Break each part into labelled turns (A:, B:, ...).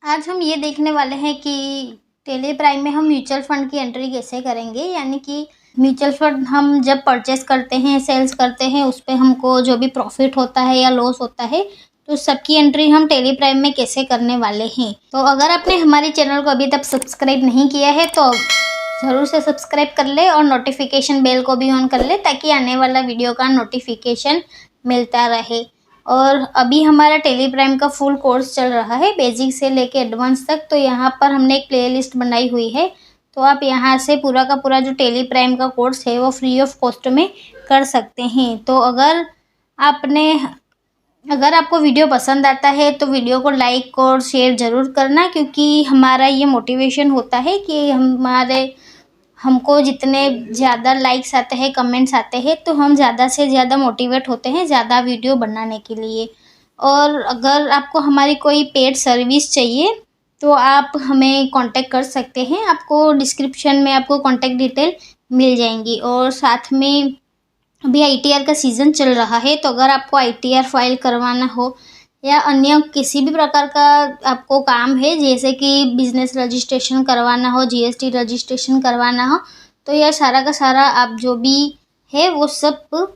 A: आज हम ये देखने वाले हैं कि टेली प्राइम में हम म्यूचुअल फंड की एंट्री कैसे करेंगे। यानी कि म्यूचुअल फंड हम जब परचेस करते हैं, सेल्स करते हैं, उस पे हमको जो भी प्रॉफिट होता है या लॉस होता है, तो सबकी एंट्री हम टेली प्राइम में कैसे करने वाले हैं। तो अगर आपने हमारे चैनल को अभी तक सब्सक्राइब नहीं किया है तो ज़रूर से सब्सक्राइब कर ले और नोटिफिकेशन बेल को भी ऑन कर ले, ताकि आने वाला वीडियो का नोटिफिकेशन मिलता रहे। और अभी हमारा टेली प्राइम का फुल कोर्स चल रहा है, बेसिक से लेके एडवांस तक। तो यहाँ पर हमने एक प्लेलिस्ट बनाई हुई है, तो आप यहाँ से पूरा का पूरा जो टेली प्राइम का कोर्स है वो फ्री ऑफ कॉस्ट में कर सकते हैं। तो अगर आपको वीडियो पसंद आता है तो वीडियो को लाइक और शेयर ज़रूर करना, क्योंकि हमारा ये मोटिवेशन होता है कि हमको जितने ज़्यादा लाइक्स आते हैं, कमेंट्स आते हैं, तो हम ज़्यादा से ज़्यादा मोटिवेट होते हैं ज़्यादा वीडियो बनाने के लिए। और अगर आपको हमारी कोई पेड सर्विस चाहिए तो आप हमें कांटेक्ट कर सकते हैं। आपको डिस्क्रिप्शन में आपको कांटेक्ट डिटेल मिल जाएंगी। और साथ में अभी आईटीआर का सीज़न चल रहा है, तो अगर आपको आईटीआर फाइल करवाना हो या अन्य किसी भी प्रकार का आपको काम है, जैसे कि बिजनेस रजिस्ट्रेशन करवाना हो, जीएसटी रजिस्ट्रेशन करवाना हो, तो यह सारा का सारा आप जो भी है वो सब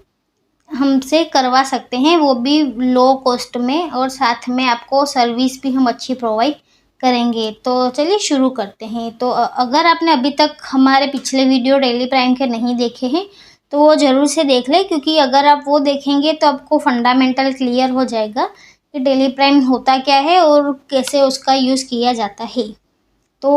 A: हमसे करवा सकते हैं, वो भी लो कॉस्ट में। और साथ में आपको सर्विस भी हम अच्छी प्रोवाइड करेंगे। तो चलिए शुरू करते हैं। तो अगर आपने अभी तक हमारे पिछले वीडियो डेली प्राइम के नहीं देखे हैं तो वो ज़रूर से देख लें, क्योंकि अगर आप वो देखेंगे तो आपको फंडामेंटल क्लियर हो जाएगा कि डेली प्राइम होता क्या है और कैसे उसका यूज़ किया जाता है। तो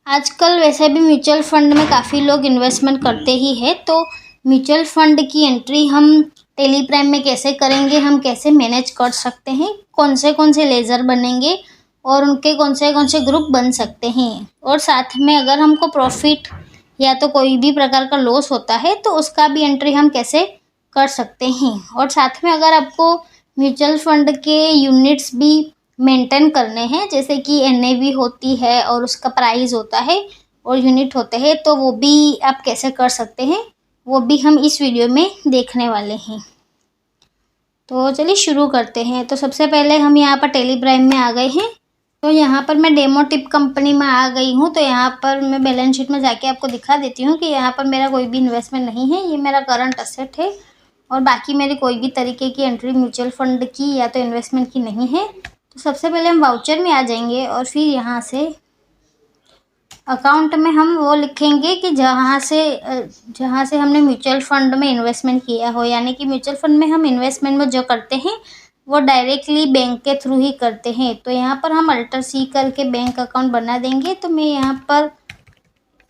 A: आजकल वैसे भी म्यूचुअल फंड में काफ़ी लोग इन्वेस्टमेंट करते ही है, तो म्यूचुअल फंड की एंट्री हम टेली प्राइम में कैसे करेंगे, हम कैसे मैनेज कर सकते हैं, कौन से लेज़र बनेंगे और उनके कौन से ग्रुप बन सकते हैं। और साथ में अगर हमको प्रॉफिट या तो कोई भी प्रकार का लॉस होता है तो उसका भी एंट्री हम कैसे कर सकते हैं। और साथ में अगर आपको म्यूचुअल फंड के यूनिट्स भी मेंटेन करने हैं, जैसे कि एनएवी होती है और उसका प्राइस होता है और यूनिट होते हैं, तो वो भी आप कैसे कर सकते हैं, वो भी हम इस वीडियो में देखने वाले हैं। तो चलिए शुरू करते हैं। तो सबसे पहले हम यहाँ पर टेली प्राइम में आ गए हैं। तो यहाँ पर मैं डेमो टिप कंपनी में आ गई हूँ। तो यहाँ पर मैं बैलेंस शीट में जाके आपको दिखा देती हूँ कि यहाँ पर मेरा कोई भी इन्वेस्टमेंट नहीं है, ये मेरा करंट असेट है। और बाकी मेरी कोई भी तरीके की एंट्री म्यूचुअल फंड की या तो इन्वेस्टमेंट की नहीं है। तो सबसे पहले हम वाउचर में आ जाएंगे और फिर यहाँ से अकाउंट में हम वो लिखेंगे कि जहाँ से हमने म्यूचुअल फंड में इन्वेस्टमेंट किया हो। यानी कि म्यूचुअल फंड में हम इन्वेस्टमेंट में जो करते हैं वो डायरेक्टली बैंक के थ्रू ही करते हैं। तो यहाँ पर हम अल्टर सी करके बैंक अकाउंट बना देंगे। तो मैं यहाँ पर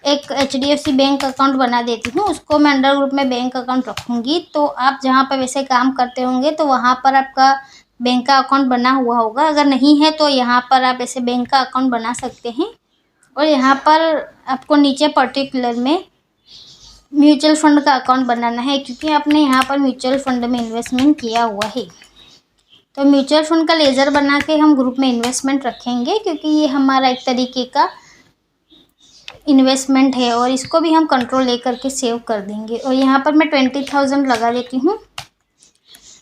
A: एक HDFC बैंक अकाउंट बना देती हूँ, उसको मैं अंडर ग्रुप में बैंक अकाउंट रखूँगी। तो आप जहाँ पर वैसे काम करते होंगे तो वहाँ पर आपका बैंक का अकाउंट बना हुआ होगा, अगर नहीं है तो यहाँ पर आप ऐसे बैंक का अकाउंट बना सकते हैं। और यहाँ पर आपको नीचे पर्टिकुलर में म्यूचुअल फंड का अकाउंट बनाना है, क्योंकि आपने यहाँ पर म्यूचुअल फंड में इन्वेस्टमेंट किया हुआ है। तो म्यूचुअल फंड का लेज़र बना के हम ग्रुप में इन्वेस्टमेंट रखेंगे, क्योंकि ये हमारा एक तरीके का इन्वेस्टमेंट है और इसको भी हम कंट्रोल लेकर के सेव कर देंगे। और यहाँ पर मैं 20,000 लगा देती हूँ,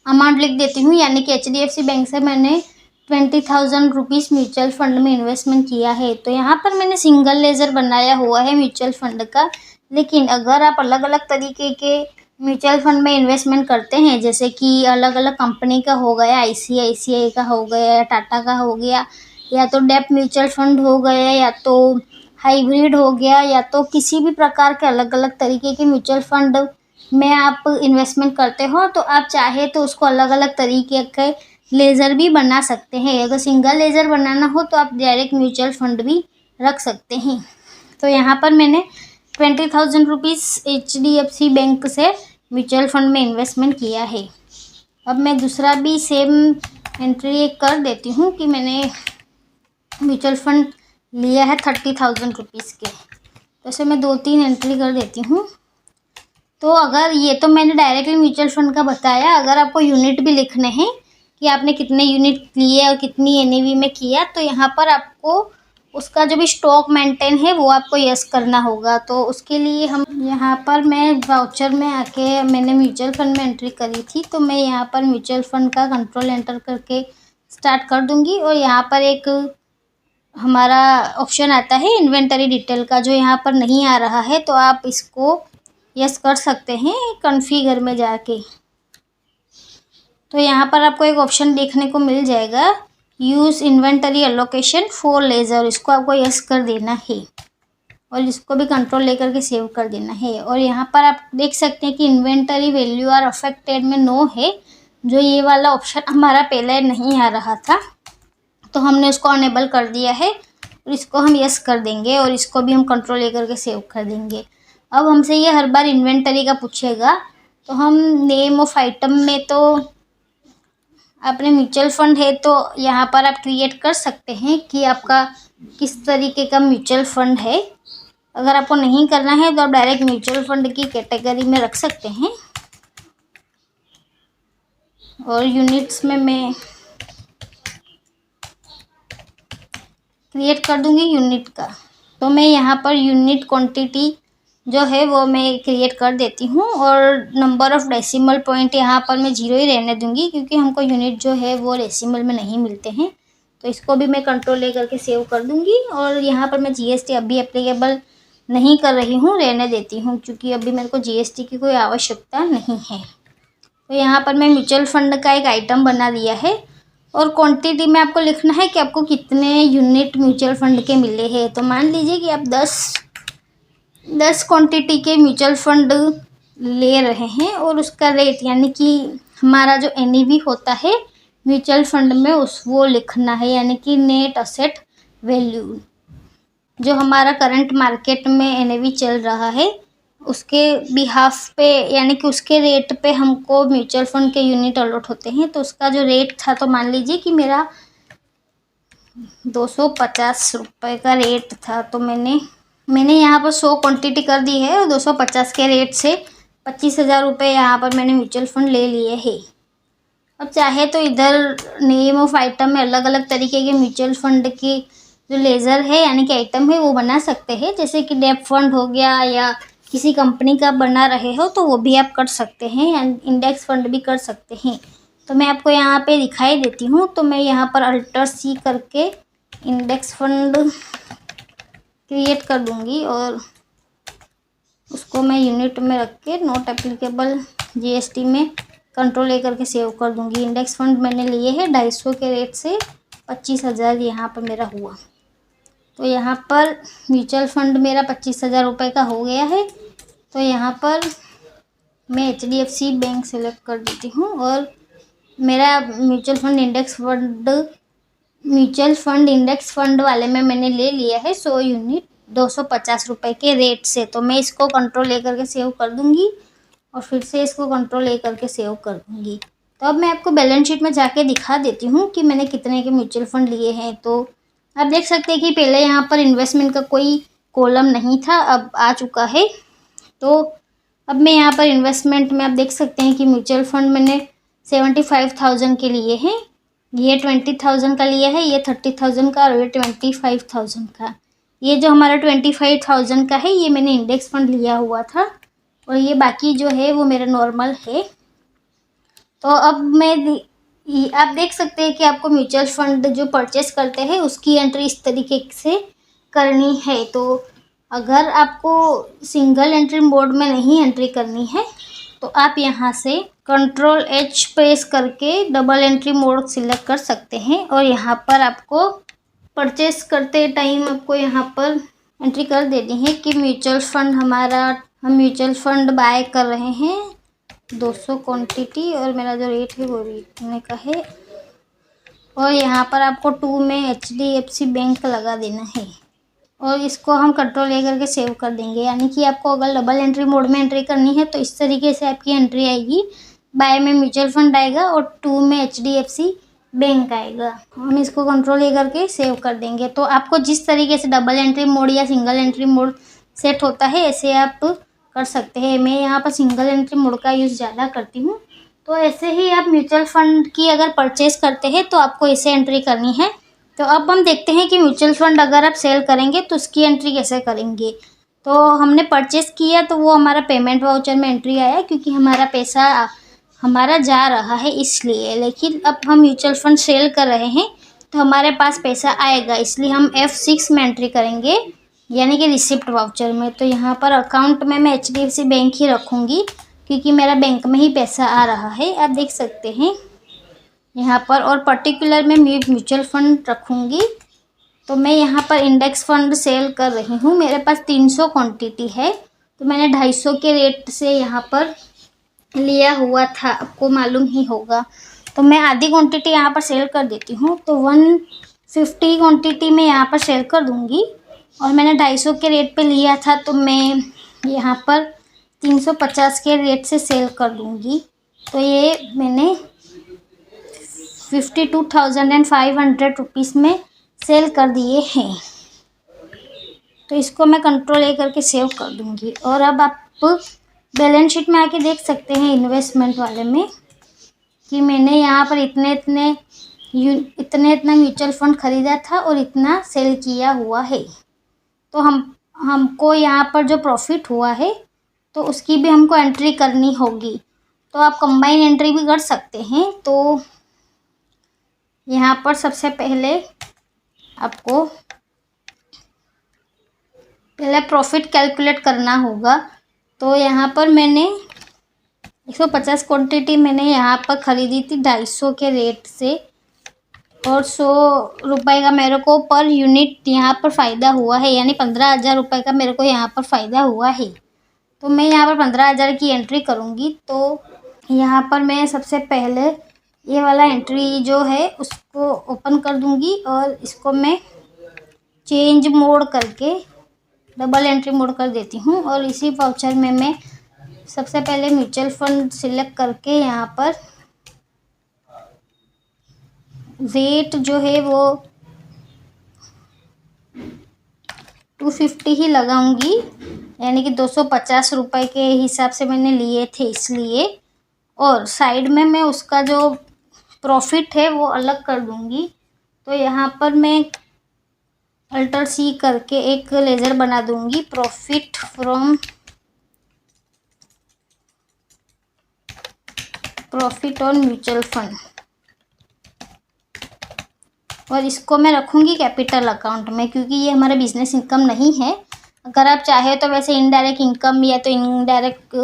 A: अमाउंट लिख देती हूँ। यानी कि HDFC बैंक से मैंने 20,000 रुपीज़ म्यूचुअल फंड में इन्वेस्टमेंट किया है। तो यहाँ पर मैंने सिंगल लेज़र बनाया हुआ है म्यूचुअल फंड का। लेकिन अगर आप अलग अलग तरीके के म्यूचुअल फंड में इन्वेस्टमेंट करते हैं, जैसे कि अलग अलग कंपनी का हो गया, ICICI का हो गया, टाटा का हो गया, या तो डेप म्यूचुअल फंड हो गया, या तो हाइब्रिड हो गया, या तो किसी भी प्रकार के अलग अलग तरीके के म्यूचुअल फंड में आप इन्वेस्टमेंट करते हो, तो आप चाहे तो उसको अलग अलग तरीके के लेज़र भी बना सकते हैं। अगर सिंगल लेज़र बनाना हो तो आप डायरेक्ट म्यूचुअल फंड भी रख सकते हैं। तो यहाँ पर मैंने 20,000 रुपीज़ HDFC बैंक से म्यूचुअल फंड में इन्वेस्टमेंट किया है। अब मैं दूसरा भी सेम एंट्री कर देती हूँ कि मैंने म्यूचुअल फंड लिया है 30,000 रुपीज़ के। तो ऐसे मैं 2-3 एंट्री कर देती हूँ। तो अगर ये तो मैंने डायरेक्टली म्यूचुअल फंड का बताया, अगर आपको यूनिट भी लिखने हैं कि आपने कितने यूनिट लिए और कितनी एनएवी में किया, तो यहाँ पर आपको उसका जो भी स्टॉक मेंटेन है वो आपको यस करना होगा। तो उसके लिए हम यहाँ पर मैं वाउचर में आके मैंने म्यूचुअल फंड में एंट्री करी थी, तो मैं यहाँ पर म्यूचुअल फंड का कंट्रोल एंटर करके स्टार्ट कर दूंगी। और यहाँ पर एक हमारा ऑप्शन आता है इन्वेंटरी डिटेल का, जो यहाँ पर नहीं आ रहा है, तो आप इसको यस कर सकते हैं कॉन्फ़िगर में जाके। तो यहाँ पर आपको एक ऑप्शन देखने को मिल जाएगा, use inventory allocation for laser, इसको आपको यस कर देना है और इसको भी कंट्रोल लेकर के सेव कर देना है। और यहाँ पर आप देख सकते हैं कि इन्वेंटरी वैल्यू आर अफेक्टेड में नो है, जो ये वाला ऑप्शन हमारा पहले नहीं आ रहा था, तो हमने उसको अनेबल कर दिया है और इसको हम यस कर देंगे और इसको भी हम कंट्रोल लेकर के सेव कर देंगे। अब हमसे ये हर बार इन्वेंटरी का पूछेगा, तो हम नेम ऑफ आइटम में तो अपने म्यूचुअल फंड है, तो यहाँ पर आप क्रिएट कर सकते हैं कि आपका किस तरीके का म्यूचुअल फंड है। अगर आपको नहीं करना है तो आप डायरेक्ट म्यूचुअल फंड की कैटेगरी में रख सकते हैं। और यूनिट्स में मैं क्रिएट कर दूंगी यूनिट का, तो मैं यहाँ पर यूनिट क्वांटिटी जो है वो मैं क्रिएट कर देती हूँ। और नंबर ऑफ़ डेसिमल पॉइंट यहाँ पर मैं 0 ही रहने दूंगी, क्योंकि हमको यूनिट जो है वो डेसिमल में नहीं मिलते हैं। तो इसको भी मैं कंट्रोल लेकर के सेव कर दूंगी। और यहाँ पर मैं जीएसटी अभी एप्लीकेबल नहीं कर रही हूँ, रहने देती हूँ, क्योंकि अभी मेरे को जीएसटी की कोई आवश्यकता नहीं है। तो यहाँ पर मैं म्यूचुअल फंड का एक आइटम बना दिया है और क्वांटिटी में आपको लिखना है कि आपको कितने यूनिट म्यूचुअल फंड के मिले हैं। तो मान लीजिए कि आप 10 क्वांटिटी के म्यूचुअल फंड ले रहे हैं और उसका रेट, यानी कि हमारा जो एनईवी होता है म्यूचुअल फंड में, वो लिखना है, यानी कि नेट असेट वैल्यू, जो हमारा करंट मार्केट में एनईवी चल रहा है उसके बिहाफ पे, यानी कि उसके रेट पे हमको म्यूचुअल फंड के यूनिट अलॉट होते हैं। तो उसका जो रेट था, तो मान लीजिए कि मेरा 250 रुपये का रेट था, तो मैंने यहाँ पर 100 क्वांटिटी कर दी है और 250 के रेट से 25,000 रुपये यहाँ पर मैंने म्यूचुअल फंड ले लिए हैं। अब चाहे तो इधर नेम ऑफ आइटम में अलग अलग तरीके के म्यूचुअल फंड की जो लेज़र है, यानी कि आइटम है, वो बना सकते हैं। जैसे कि डेप फंड हो गया, या किसी कंपनी का बना रहे हो तो वो भी आप कर सकते हैं, इंडेक्स फंड भी कर सकते हैं। तो मैं आपको यहाँ पे दिखाई देती हूँ। तो मैं यहाँ पर अल्टर सी करके इंडेक्स फंड क्रिएट कर दूँगी और उसको मैं यूनिट में रख के नॉट एप्लीकेबल जीएसटी में कंट्रोल लेकर के सेव कर दूँगी। इंडेक्स फंड मैंने लिए हैं 250 के रेट से 25,000 यहाँ पर मेरा हुआ। तो यहाँ पर म्यूचुअल फंड मेरा 25,000 रुपये का हो गया है। तो यहाँ पर मैं एचडीएफसी बैंक सेलेक्ट कर देती हूँ और मेरा म्यूचुअल फंड इंडेक्स फंड वाले में मैंने ले लिया है 100 यूनिट 250 रुपये के रेट से। तो मैं इसको कंट्रोल लेकर के सेव कर दूँगी और फिर से इसको कंट्रोल लेकर के सेव कर दूँगी। तो अब मैं आपको बैलेंस शीट में जाके दिखा देती हूँ कि मैंने कितने के म्यूचुअल फंड लिए हैं। तो आप देख सकते हैं कि पहले यहाँ पर इन्वेस्टमेंट का कोई कॉलम नहीं था, अब आ चुका है। तो अब मैं यहाँ पर इन्वेस्टमेंट में आप देख सकते हैं कि म्यूचुअल फंड मैंने 75,000 के लिए हैं, ये 20,000 का लिया है, ये 30,000 का और ये 25,000 का। ये जो हमारा 25,000 का है ये मैंने इंडेक्स फंड लिया हुआ था और ये बाकी जो है वो मेरा नॉर्मल है। तो अब आप देख सकते हैं कि आपको म्यूचुअल फंड जो परचेस करते हैं उसकी एंट्री इस तरीके से करनी है। तो अगर आपको सिंगल एंट्री मोड में नहीं एंट्री करनी है तो आप यहाँ से कंट्रोल एच प्रेस करके डबल एंट्री मोड सिलेक्ट कर सकते हैं और यहाँ पर आपको परचेस करते टाइम आपको यहाँ पर एंट्री कर देनी है कि म्यूचुअल फंड हम म्यूचुअल फंड बाय कर रहे हैं 200 क्वांटिटी और मेरा जो रेट है वो लिखने का है। और यहाँ पर आपको 2 में एचडीएफसी बैंक लगा देना है और इसको हम कंट्रोल लेकर के सेव कर देंगे। यानी कि आपको अगर डबल एंट्री मोड में एंट्री करनी है तो इस तरीके से आपकी एंट्री आएगी, बाय में म्यूचुअल फंड आएगा और 2 में एचडीएफसी बैंक आएगा। हम इसको कंट्रोल लेकर के सेव कर देंगे। तो आपको जिस तरीके से डबल एंट्री मोड या सिंगल एंट्री मोड सेट होता है ऐसे आप कर सकते हैं। मैं यहाँ पर सिंगल एंट्री मोड का यूज़ ज़्यादा करती हूँ। तो ऐसे ही आप म्यूचुअल फंड की अगर परचेस करते हैं तो आपको ऐसे एंट्री करनी है। तो अब हम देखते हैं कि म्यूचुअल फंड अगर आप सेल करेंगे तो उसकी एंट्री कैसे करेंगे। तो हमने परचेस किया तो वो हमारा पेमेंट वाउचर में एंट्री आया क्योंकि हमारा पैसा हमारा जा रहा है इसलिए। लेकिन अब हम म्यूचुअल फंड सेल कर रहे हैं तो हमारे पास पैसा आएगा, इसलिए हम F6 में एंट्री करेंगे, यानी कि रिसिप्ट वाउचर में। तो यहाँ पर अकाउंट में मैं HDFC बैंक ही रखूँगी क्योंकि मेरा बैंक में ही पैसा आ रहा है, आप देख सकते हैं यहाँ पर। और पर्टिकुलर मैं म्यूचुअल फंड रखूँगी। तो मैं यहाँ पर इंडेक्स फंड सेल कर रही हूँ। मेरे पास 300 क्वांटिटी है, तो मैंने 250 के रेट से यहाँ पर लिया हुआ था, आपको मालूम ही होगा। तो मैं आधी क्वांटिटी यहाँ पर सेल कर देती हूँ, तो 150 क्वांटिटी मैं यहाँ पर सेल कर दूँगी। और मैंने 250 के रेट पे लिया था, तो मैं यहाँ पर 350 के रेट से सेल कर दूँगी। तो ये मैंने 52,500 रुपीज़ में सेल कर दिए हैं। तो इसको मैं कंट्रोल ए करके सेव कर दूँगी। और अब आप बैलेंस शीट में आके देख सकते हैं इन्वेस्टमेंट वाले में कि मैंने यहाँ पर इतना म्यूचुअल फंड खरीदा था और इतना सेल किया हुआ है। तो हमको यहाँ पर जो प्रॉफिट हुआ है तो उसकी भी हमको एंट्री करनी होगी। तो आप कंबाइन एंट्री भी कर सकते हैं। तो यहाँ पर सबसे पहले आपको प्रॉफिट कैलकुलेट करना होगा। तो यहाँ पर मैंने 150 क्वांटिटी मैंने यहाँ पर ख़रीदी थी 250 के रेट से, और 100 रुपये का मेरे को पर यूनिट यहाँ पर फ़ायदा हुआ है, यानी 15,000 रुपये का मेरे को यहाँ पर फ़ायदा हुआ है। तो मैं यहाँ पर 15,000 की एंट्री करूँगी। तो यहाँ पर मैं सबसे पहले ये वाला एंट्री जो है उसको ओपन कर दूँगी और इसको मैं चेंज मोड करके डबल एंट्री मोड कर देती हूँ। और इसी वाउचर में मैं सबसे पहले म्यूचुअल फंड सिलेक्ट करके यहाँ पर रेट जो है वो 250 ही लगाऊंगी, यानी कि 250 रुपये के हिसाब से मैंने लिए थे इसलिए। और साइड में मैं उसका जो प्रॉफिट है वो अलग कर दूंगी। तो यहाँ पर मैं अल्टर C करके एक लेज़र बना दूंगी, profit from profit on mutual fund, और इसको मैं रखूँगी कैपिटल अकाउंट में क्योंकि ये हमारा बिजनेस इनकम नहीं है। अगर आप चाहे तो वैसे इनडायरेक्ट इनकम या तो इनडायरेक्ट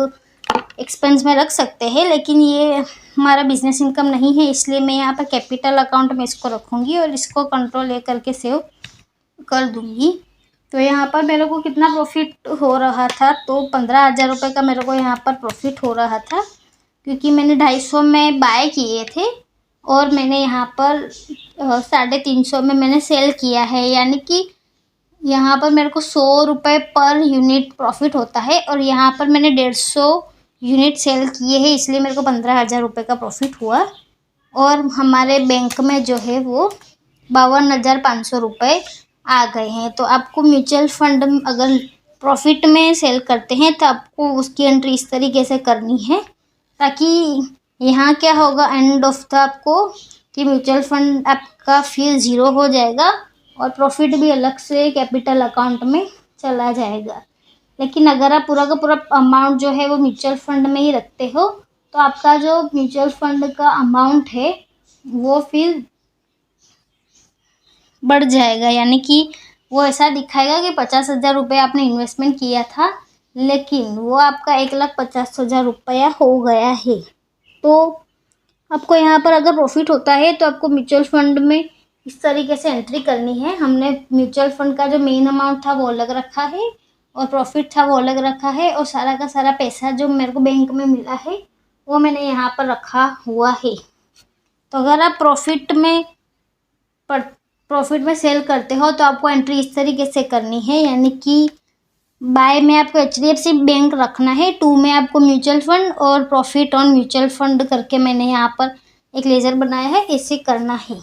A: एक्सपेंस में रख सकते हैं, लेकिन ये हमारा बिजनेस इनकम नहीं है, इसलिए मैं यहाँ पर कैपिटल अकाउंट में इसको रखूँगी और इसको कंट्रोल ए करके सेव कर दूँगी। तो यहाँ पर मेरे को कितना प्रॉफिट हो रहा था, तो 15,000 रुपये का मेरे को यहाँ पर प्रॉफिट हो रहा था क्योंकि मैंने 250 में बाय किए थे और मैंने यहाँ पर 350 में मैंने सेल किया है, यानी कि यहाँ पर मेरे को 100 रुपये पर यूनिट प्रॉफिट होता है। और यहाँ पर मैंने 150 यूनिट सेल किए हैं, इसलिए मेरे को 15,000 रुपये का प्रॉफिट हुआ। और हमारे बैंक में जो है वो 52,500 रुपये आ गए हैं। तो आपको म्यूचुअल फंड अगर प्रॉफिट में सेल करते हैं तो आपको उसकी एंट्री इस तरीके से करनी है, ताकि यहाँ क्या होगा एंड ऑफ द आपको कि म्यूचुअल फंड आपका फिर 0 हो जाएगा और प्रॉफिट भी अलग से कैपिटल अकाउंट में चला जाएगा। लेकिन अगर आप पूरा का पूरा अमाउंट जो है वो म्यूचुअल फंड में ही रखते हो तो आपका जो म्यूचुअल फंड का अमाउंट है वो फिर बढ़ जाएगा, यानी कि वो ऐसा दिखाएगा कि 50,000 रुपये आपने इन्वेस्टमेंट किया था लेकिन वो आपका 1,50,000 रुपया हो गया है। तो आपको यहाँ पर अगर प्रॉफिट होता है तो आपको म्यूचुअल फंड में इस तरीके से एंट्री करनी है। हमने म्यूचुअल फंड का जो मेन अमाउंट था वो अलग रखा है और प्रॉफिट था वो अलग रखा है, और सारा का सारा पैसा जो मेरे को बैंक में मिला है वो मैंने यहाँ पर रखा हुआ है। तो अगर आप प्रॉफिट में सेल करते हो तो आपको एंट्री इस तरीके से करनी है, यानी कि बाय में आपको HDFC बैंक रखना है, 2 में आपको म्यूचुअल फंड, और प्रॉफिट ऑन म्यूचुअल फंड करके मैंने यहाँ पर एक लेज़र बनाया है, इसे करना है।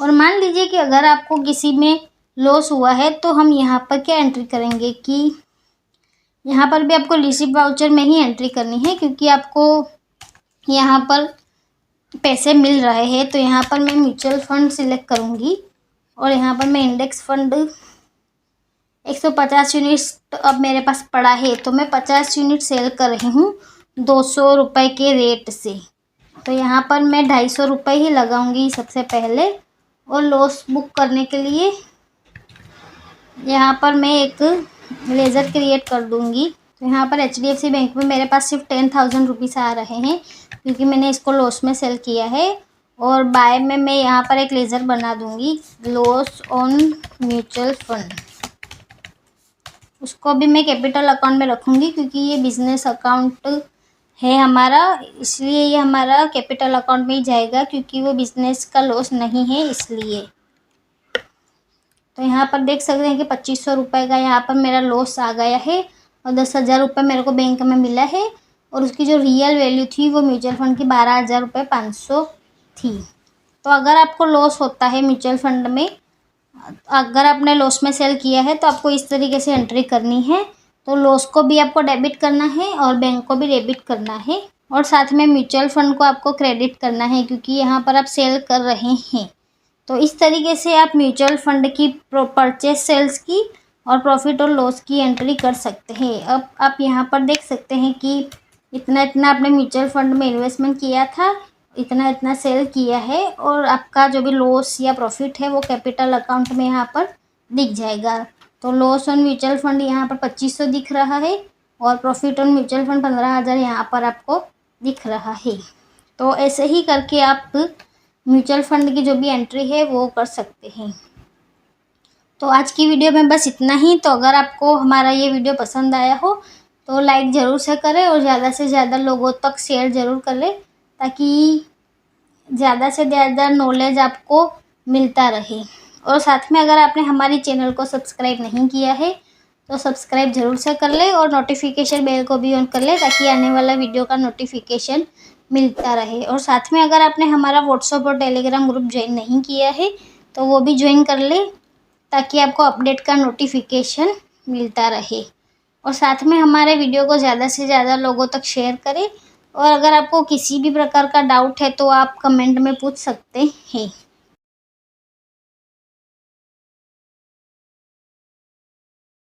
A: और मान लीजिए कि अगर आपको किसी में लॉस हुआ है तो हम यहाँ पर क्या एंट्री करेंगे कि यहाँ पर भी आपको रिसिप्ट वाउचर में ही एंट्री करनी है क्योंकि आपको यहाँ पर पैसे मिल रहे हैं। तो यहाँ पर मैं म्यूचुअल फंड सिलेक्ट करूँगी और यहाँ पर मैं इंडेक्स फंड 150 यूनिट्स अब मेरे पास पड़ा है तो मैं 50 यूनिट सेल कर रही हूँ। 200 रुपये के रेट से। तो यहाँ पर मैं 250 रुपये ही लगाऊंगी सबसे पहले। और लॉस बुक करने के लिए यहाँ पर मैं एक लेज़र क्रिएट कर दूंगी। तो यहाँ पर HDFC बैंक में मेरे पास सिर्फ 10,000 रुपीज़ आ रहे हैं क्योंकि मैंने इसको लॉस में सेल किया है। और बाय में मैं यहाँ पर एक लेज़र बना दूंगी, लॉस ऑन म्यूचुअल फंड। उसको भी मैं कैपिटल अकाउंट में रखूँगी क्योंकि ये बिजनेस अकाउंट है हमारा, इसलिए ये हमारा कैपिटल अकाउंट में ही जाएगा क्योंकि वो बिजनेस का लॉस नहीं है इसलिए। तो यहाँ पर देख सकते हैं कि 2500 रुपये का यहाँ पर मेरा लॉस आ गया है और 10,000 रुपये मेरे को बैंक में मिला है। और उसकी जो रियल वैल्यू थी वो म्यूचुअल फंड की 12,000 रुपये 500 थी। तो अगर आपको लॉस होता है म्यूचुअल फंड में, अगर आपने लॉस में सेल किया है तो आपको इस तरीके से एंट्री करनी है। तो लॉस को भी आपको डेबिट करना है और बैंक को भी डेबिट करना है और साथ में म्यूचुअल फंड को आपको क्रेडिट करना है क्योंकि यहाँ पर आप सेल कर रहे हैं। तो इस तरीके से आप म्यूचुअल फंड की परचेज सेल्स की और प्रॉफिट और लॉस की एंट्री कर सकते हैं। अब आप यहाँ पर देख सकते हैं कि इतना इतना आपने म्यूचुअल फंड में इन्वेस्टमेंट किया था, इतना इतना सेल किया है और आपका जो भी लॉस या प्रॉफिट है वो कैपिटल अकाउंट में यहाँ पर दिख जाएगा। तो लॉस ऑन म्यूचुअल फंड यहाँ पर 2500 दिख रहा है और प्रॉफिट ऑन म्यूचुअल फंड 15,000 यहाँ पर आपको दिख रहा है। तो ऐसे ही करके आप म्यूचुअल फंड की जो भी एंट्री है वो कर सकते हैं। तो आज की वीडियो में बस इतना ही। तो अगर आपको हमारा ये वीडियो पसंद आया हो तो लाइक ज़रूर से करें और ज़्यादा से ज़्यादा लोगों तक शेयर ज़रूर करें ताकि ज़्यादा से ज़्यादा नॉलेज आपको मिलता रहे। और साथ में अगर आपने हमारी चैनल को सब्सक्राइब नहीं किया है तो सब्सक्राइब ज़रूर से कर ले और नोटिफिकेशन बेल को भी ऑन कर ले ताकि आने वाला वीडियो का नोटिफिकेशन मिलता रहे। और साथ में अगर आपने हमारा व्हाट्सएप और टेलीग्राम ग्रुप ज्वाइन नहीं किया है तो वो भी ज्वाइन कर ले ताकि आपको अपडेट का नोटिफिकेशन मिलता रहे। और साथ में हमारे वीडियो को ज़्यादा से ज़्यादा लोगों तक शेयर करें। और अगर आपको किसी भी प्रकार का डाउट है तो आप कमेंट में पूछ सकते हैं।